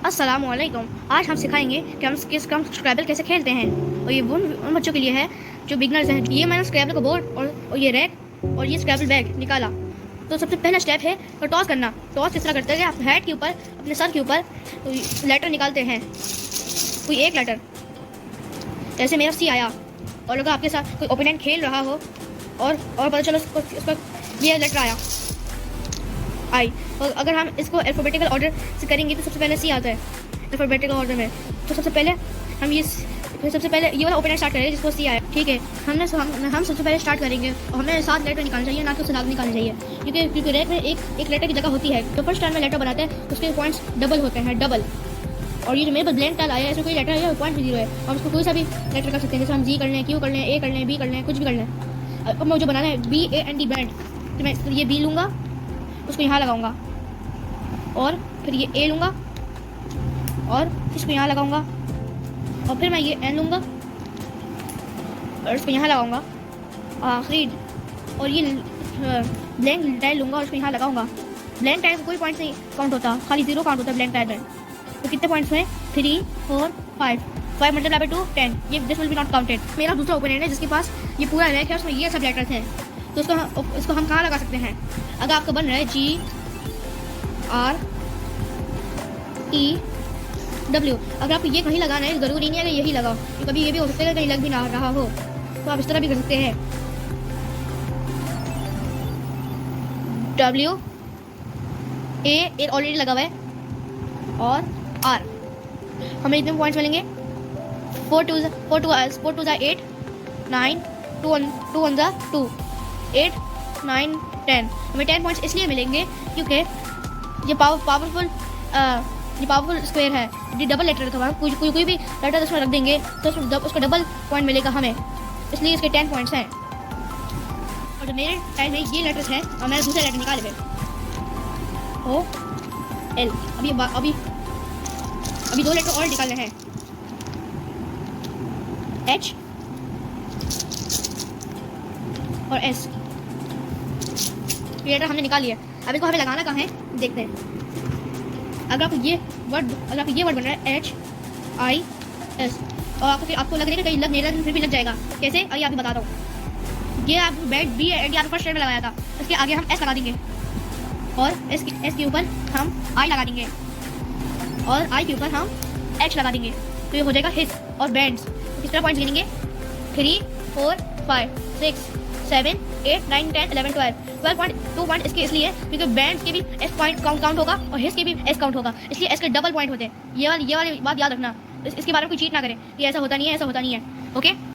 अस्सलामुअलैकुम। आज हम सिखाएंगे कि हम स्क्रैबल कैसे खेलते हैं। और ये उन बच्चों के लिए है जो बिगनर्स हैं। ये मैंने स्क्रैबल का बोर्ड और ये रैक और ये स्क्रैबल बैग निकाला। तो सबसे पहला स्टेप है तो टॉस करना। टॉस किस तरह करते हैं, आप हेड के ऊपर अपने सर के ऊपर लेटर निकालते हैं, कोई एक लेटर। जैसे मेरा सी आया, और अगर आपके साथ कोई ओपोनेंट खेल रहा हो और पता चलो उसका ये लेटर आया आई, और अगर हम इसको अल्फ़ाबेटिकल ऑर्डर से करेंगे तो सबसे पहले सी आता है अल्फ़ाबेटिकल ऑर्डर में। तो सबसे पहले ये वाला ओपोनेंट स्टार्ट करेंगे जिसको सी आया, ठीक है। हम सबसे पहले स्टार्ट करेंगे और हमें 7 लेटर निकालना चाहिए, ना कि उससे निकालना चाहिए, क्योंकि रैक में एक लेटर की जगह होती है। तो फर्स्ट टाइम में लेटर बनाते हैं उसके पॉइंट्स डबल होते हैं, डबल। और ये जो मेरे पास ब्लैंक टाइल आया है, इसमें कोई लेटर है पॉइंट 0 है, और उसको कोई सा भी लेटर कर सकते हैं। जैसे हम जी कर लें, क्यू कर लें, ए कर लें, बी कर लें, कुछ भी कर लें। अब मुझे बनाना है BAND ब्रांड, तो मैं ये बी लूँगा, उसको यहाँ लगाऊंगा, और फिर ये ए लूँगा और इसको यहाँ लगाऊंगा, और फिर मैं ये एन लूँगा और इसको यहाँ लगाऊंगा आखिरी, और ये ब्लैंक टाइल लूँगा और इसको यहाँ लगाऊंगा। ब्लैंक टाइल का कोई पॉइंट नहीं काउंट होता, खाली 0 काउंट होता है ब्लैंक टाइल में। तो कितने पॉइंट्स हुए? 3, 4, 5 मल्टीप्लाई बाय 2 10। ये this will be not counted. मेरा दूसरा ओपोनेंट है जिसके पास ये पूरा रैक है, उसमें ये सब लेटर्स हैं। तो इसको हम कहाँ लगा सकते हैं? अगर आपका बन रहा है GREW, अगर आपको ये कहीं लगाना है, ज़रूरी नहीं है कि यही लगाओ, तो कभी ये भी हो सकता है कहीं लग भी ना रहा हो, तो आप इस तरह भी कर सकते हैं। W A ऑलरेडी लगा हुआ है, और R हमें इतने पॉइंट्स मिलेंगे। 4 2 8 9 2 1 2 8 9 10। हमें 10 पॉइंट्स इसलिए मिलेंगे क्योंकि ये पावरफुल स्क्वायर है, ये डबल लेटर था। कोई भी लेटर उसमें रख देंगे तो उसका डबल पॉइंट मिलेगा हमें, इसलिए इसके 10 पॉइंट्स हैं। और जो मेरे टाइम में ये लेटर्स हैं और मैंने दूसरे लेटर निकाले हुए OL। अभी 2 लेटर और निकालने हैं, H और S। लेटर हमने निकाल लिया। अब इसको हमें लगाना कहाँ है देखते हैं। अगर आपको ये वर्ड बन रहा है HIS, और आपको लग रहा है कहीं लग नहीं रहा, फिर भी लग जाएगा। कैसे? अभी आपको बताता हूँ। ये आप BAND फर्स्ट टाइम में लगाया था, इसके आगे हम S लगा देंगे, और S के ऊपर हम I लगा देंगे, और I के ऊपर हम H लगा देंगे। तो ये हो जाएगा हिस और बैंड्स। तो किस तरह पॉइंट्स गिनेंगे? 3 4 5 6 7 8 9 10 11 12 पॉइंट। 2 पॉइंट इसके इसलिए क्योंकि बैंड्स के भी S पॉइंट काउंट होगा और हिस के भी S काउंट होगा, इसलिए S के डबल पॉइंट होते हैं। ये वाली बात याद रखना, इसके बारे में कोई चीट ना करें कि ऐसा होता नहीं है, ऐसा होता नहीं है। ओके।